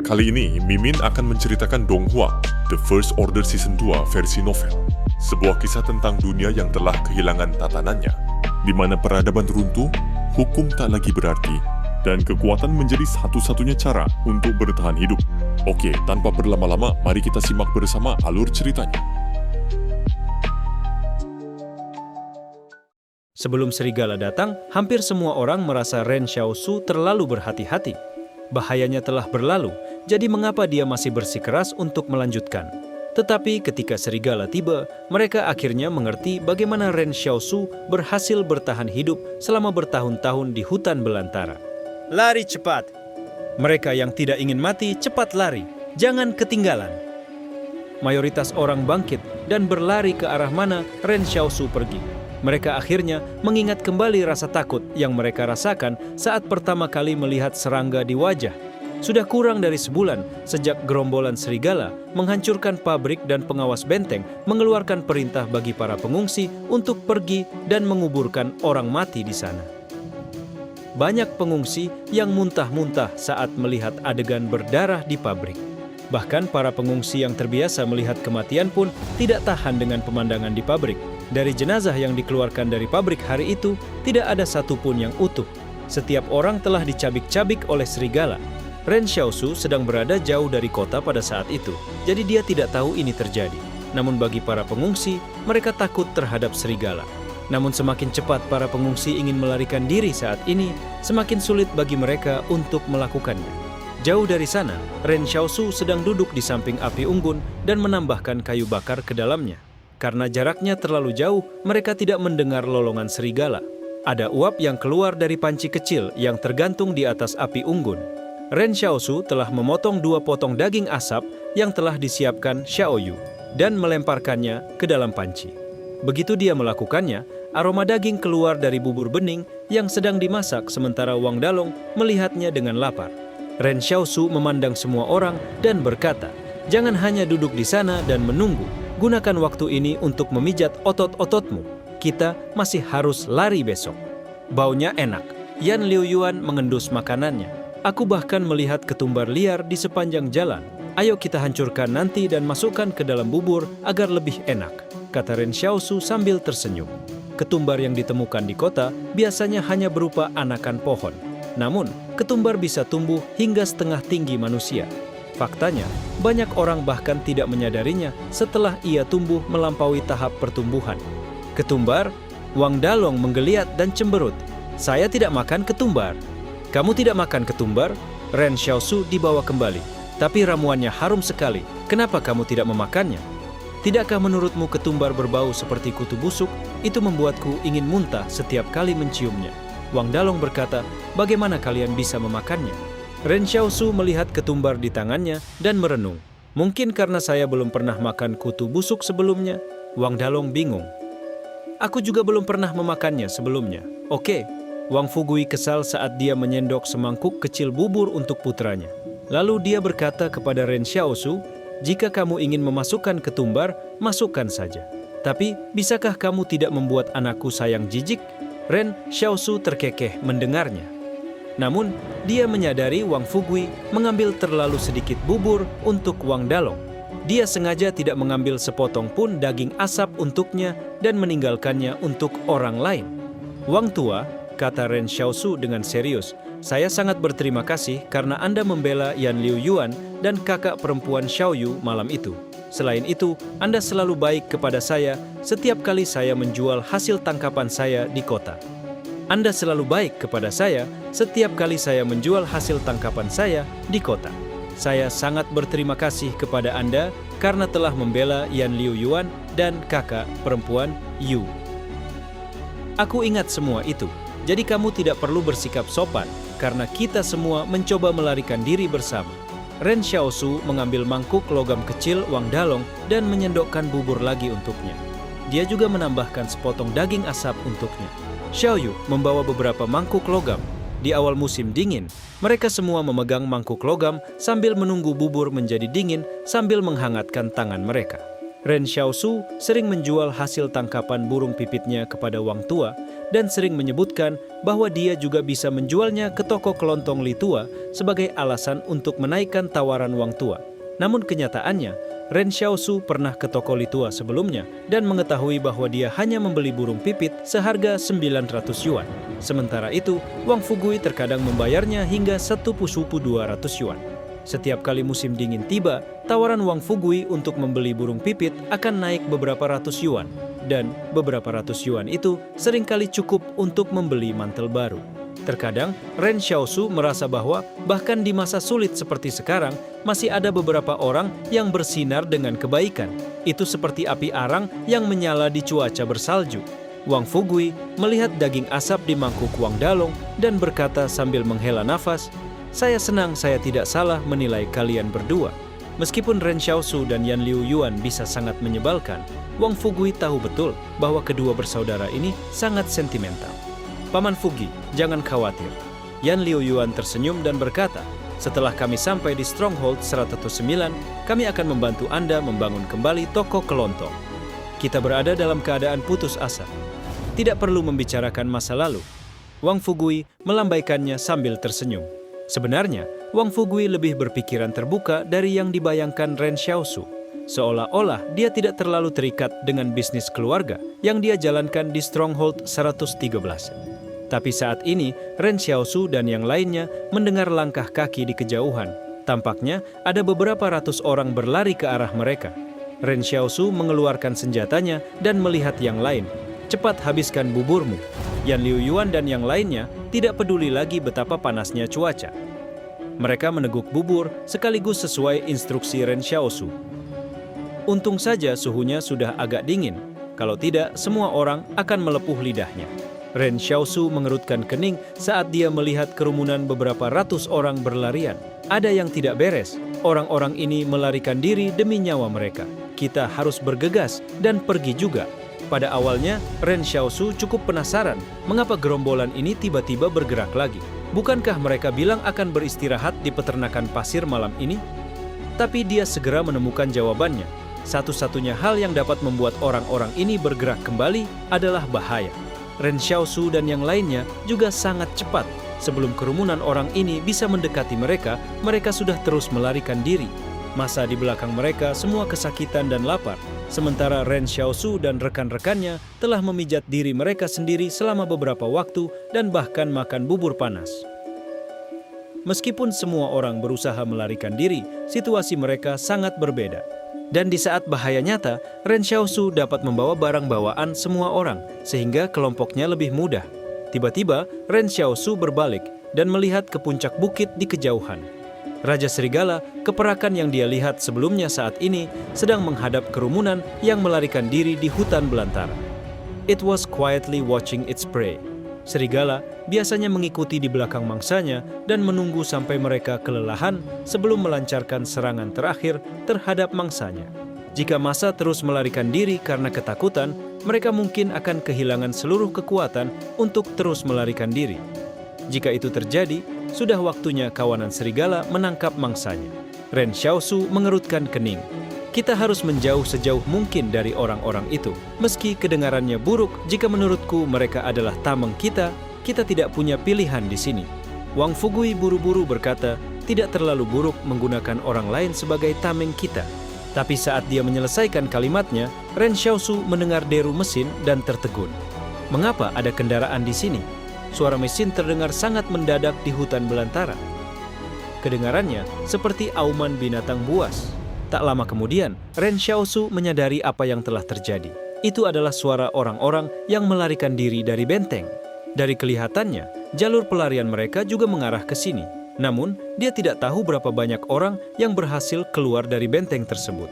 Kali ini, Mimin akan menceritakan Donghua, The First Order Season 2 versi novel. Sebuah kisah tentang dunia yang telah kehilangan tatanannya, di mana peradaban runtuh, hukum tak lagi berarti, dan kekuatan menjadi satu-satunya cara untuk bertahan hidup. Oke, tanpa berlama-lama, mari kita simak bersama alur ceritanya. Sebelum serigala datang, hampir semua orang merasa Ren Xiaosu terlalu berhati-hati. Bahayanya telah berlalu, jadi mengapa dia masih bersikeras untuk melanjutkan? Tetapi ketika serigala tiba, mereka akhirnya mengerti bagaimana Ren Xiaosu berhasil bertahan hidup selama bertahun-tahun di hutan belantara. Lari cepat! Mereka yang tidak ingin mati, cepat lari! Jangan ketinggalan! Mayoritas orang bangkit dan berlari ke arah mana Ren Xiaosu pergi. Mereka akhirnya mengingat kembali rasa takut yang mereka rasakan saat pertama kali melihat serangga di wajah. Sudah kurang dari sebulan sejak gerombolan serigala menghancurkan pabrik dan pengawas benteng mengeluarkan perintah bagi para pengungsi untuk pergi dan menguburkan orang mati di sana. Banyak pengungsi yang muntah-muntah saat melihat adegan berdarah di pabrik. Bahkan para pengungsi yang terbiasa melihat kematian pun tidak tahan dengan pemandangan di pabrik. Dari jenazah yang dikeluarkan dari pabrik hari itu, tidak ada satupun yang utuh. Setiap orang telah dicabik-cabik oleh serigala. Ren Xiaosu sedang berada jauh dari kota pada saat itu, jadi dia tidak tahu ini terjadi. Namun bagi para pengungsi, mereka takut terhadap serigala. Namun semakin cepat para pengungsi ingin melarikan diri saat ini, semakin sulit bagi mereka untuk melakukannya. Jauh dari sana, Ren Xiaosu sedang duduk di samping api unggun dan menambahkan kayu bakar ke dalamnya. Karena jaraknya terlalu jauh, mereka tidak mendengar lolongan serigala. Ada uap yang keluar dari panci kecil yang tergantung di atas api unggun. Ren Xiaosu telah memotong 2 potong daging asap yang telah disiapkan Xiaoyu dan melemparkannya ke dalam panci. Begitu dia melakukannya, aroma daging keluar dari bubur bening yang sedang dimasak sementara Wang Dalong melihatnya dengan lapar. Ren Xiaosu memandang semua orang dan berkata, "Jangan hanya duduk di sana dan menunggu. Gunakan waktu ini untuk memijat otot-ototmu. Kita masih harus lari besok." Baunya enak. Yan Liuyuan mengendus makanannya. "Aku bahkan melihat ketumbar liar di sepanjang jalan. Ayo kita hancurkan nanti dan masukkan ke dalam bubur agar lebih enak," kata Ren Xiaosu sambil tersenyum. Ketumbar yang ditemukan di kota biasanya hanya berupa anakan pohon. Namun, ketumbar bisa tumbuh hingga setengah tinggi manusia. Faktanya, banyak orang bahkan tidak menyadarinya setelah ia tumbuh melampaui tahap pertumbuhan. Ketumbar? Wang Dalong menggeliat dan cemberut. "Saya tidak makan ketumbar." "Kamu tidak makan ketumbar?" Ren Xiaosu dibawa kembali. "Tapi ramuannya harum sekali. Kenapa kamu tidak memakannya?" "Tidakkah menurutmu ketumbar berbau seperti kutu busuk? Itu membuatku ingin muntah setiap kali menciumnya." Wang Dalong berkata, "Bagaimana kalian bisa memakannya?" Ren Xiaosu melihat ketumbar di tangannya dan merenung. "Mungkin karena saya belum pernah makan kutu busuk sebelumnya." Wang Dalong bingung. "Aku juga belum pernah memakannya sebelumnya." "Oke." Wang Fugui kesal saat dia menyendok semangkuk kecil bubur untuk putranya. Lalu dia berkata kepada Ren Xiaosu, "Jika kamu ingin memasukkan ketumbar, masukkan saja. Tapi bisakah kamu tidak membuat anakku sayang jijik?" Ren Xiaosu terkekeh mendengarnya. Namun, dia menyadari Wang Fugui mengambil terlalu sedikit bubur untuk Wang Dalong. Dia sengaja tidak mengambil sepotong pun daging asap untuknya dan meninggalkannya untuk orang lain. "Wang tua," kata Ren Xiaosu dengan serius, "saya sangat berterima kasih karena Anda membela Yan Liuyuan dan kakak perempuan Xiaoyu malam itu. Selain itu, Anda selalu baik kepada saya setiap kali saya menjual hasil tangkapan saya di kota. Anda selalu baik kepada saya setiap kali saya menjual hasil tangkapan saya di kota. Saya sangat berterima kasih kepada Anda karena telah membela Yan Liuyuan dan kakak perempuan Yu. Aku ingat semua itu, jadi kamu tidak perlu bersikap sopan karena kita semua mencoba melarikan diri bersama." Ren Xiaosu mengambil mangkuk logam kecil Wang Dalong dan menyendokkan bubur lagi untuknya. Dia juga menambahkan sepotong daging asap untuknya. Xiaoyu membawa beberapa mangkuk logam. Di awal musim dingin, mereka semua memegang mangkuk logam sambil menunggu bubur menjadi dingin sambil menghangatkan tangan mereka. Ren Xiaosu sering menjual hasil tangkapan burung pipitnya kepada Wang tua, dan sering menyebutkan bahwa dia juga bisa menjualnya ke toko kelontong Li tua sebagai alasan untuk menaikkan tawaran Wang tua. Namun kenyataannya, Ren Xiaosu pernah ke toko Li tua sebelumnya dan mengetahui bahwa dia hanya membeli burung pipit seharga 900 yuan. Sementara itu, Wang Fugui terkadang membayarnya hingga 1.200 yuan. Setiap kali musim dingin tiba, tawaran Wang Fugui untuk membeli burung pipit akan naik beberapa ratus yuan. Dan beberapa ratus yuan itu seringkali cukup untuk membeli mantel baru. Terkadang, Ren Xiaosu merasa bahwa bahkan di masa sulit seperti sekarang, masih ada beberapa orang yang bersinar dengan kebaikan. Itu seperti api arang yang menyala di cuaca bersalju. Wang Fugui melihat daging asap di mangkuk Wang Dalong dan berkata sambil menghela nafas, "Saya senang saya tidak salah menilai kalian berdua." Meskipun Ren Xiaosu dan Yan Liu Yuan bisa sangat menyebalkan, Wang Fugui tahu betul bahwa kedua bersaudara ini sangat sentimental. "Paman Fugi, jangan khawatir." Yan Liu Yuan tersenyum dan berkata, "Setelah kami sampai di Stronghold 109, kami akan membantu Anda membangun kembali toko kelontong. Kita berada dalam keadaan putus asa. Tidak perlu membicarakan masa lalu." Wang Fugui melambaikannya sambil tersenyum. Sebenarnya, Wang Fugui lebih berpikiran terbuka dari yang dibayangkan Ren Xiaosu. Seolah-olah dia tidak terlalu terikat dengan bisnis keluarga yang dia jalankan di Stronghold 113. Tapi saat ini, Ren Xiaosu dan yang lainnya mendengar langkah kaki di kejauhan. Tampaknya ada beberapa ratus orang berlari ke arah mereka. Ren Xiaosu mengeluarkan senjatanya dan melihat yang lain. "Cepat habiskan buburmu." Yan Liu Yuan dan yang lainnya tidak peduli lagi betapa panasnya cuaca. Mereka meneguk bubur sekaligus sesuai instruksi Ren Xiaosu. Untung saja suhunya sudah agak dingin, kalau tidak semua orang akan melepuh lidahnya. Ren Xiaosu mengerutkan kening saat dia melihat kerumunan beberapa ratus orang berlarian. Ada yang tidak beres, orang-orang ini melarikan diri demi nyawa mereka. Kita harus bergegas dan pergi juga. Pada awalnya, Ren Xiaosu cukup penasaran mengapa gerombolan ini tiba-tiba bergerak lagi. Bukankah mereka bilang akan beristirahat di peternakan pasir malam ini? Tapi dia segera menemukan jawabannya. Satu-satunya hal yang dapat membuat orang-orang ini bergerak kembali adalah bahaya. Ren Xiaosu dan yang lainnya juga sangat cepat. Sebelum kerumunan orang ini bisa mendekati mereka, mereka sudah terus melarikan diri. Masa di belakang mereka semua kesakitan dan lapar. Sementara Ren Xiaosu dan rekan-rekannya telah memijat diri mereka sendiri selama beberapa waktu dan bahkan makan bubur panas. Meskipun semua orang berusaha melarikan diri, situasi mereka sangat berbeda. Dan di saat bahaya nyata, Ren Xiaosu dapat membawa barang bawaan semua orang, sehingga kelompoknya lebih mudah. Tiba-tiba, Ren Xiaosu berbalik dan melihat ke puncak bukit di kejauhan. Raja Serigala, keperakan yang dia lihat sebelumnya saat ini, sedang menghadap kerumunan yang melarikan diri di hutan belantara. It was quietly watching its prey. Serigala biasanya mengikuti di belakang mangsanya dan menunggu sampai mereka kelelahan sebelum melancarkan serangan terakhir terhadap mangsanya. Jika massa terus melarikan diri karena ketakutan, mereka mungkin akan kehilangan seluruh kekuatan untuk terus melarikan diri. Jika itu terjadi, sudah waktunya kawanan serigala menangkap mangsanya. Ren Xiaosu mengerutkan kening. Kita harus menjauh sejauh mungkin dari orang-orang itu. Meski kedengarannya buruk, jika menurutku mereka adalah tameng kita tidak punya pilihan di sini. Wang Fugui buru-buru berkata, tidak terlalu buruk menggunakan orang lain sebagai tameng kita. Tapi saat dia menyelesaikan kalimatnya, Ren Xiaosu mendengar deru mesin dan tertegun. Mengapa ada kendaraan di sini? Suara mesin terdengar sangat mendadak di hutan belantara. Kedengarannya seperti auman binatang buas. Tak lama kemudian, Ren Xiaosu menyadari apa yang telah terjadi. Itu adalah suara orang-orang yang melarikan diri dari benteng. Dari kelihatannya, jalur pelarian mereka juga mengarah ke sini. Namun, dia tidak tahu berapa banyak orang yang berhasil keluar dari benteng tersebut.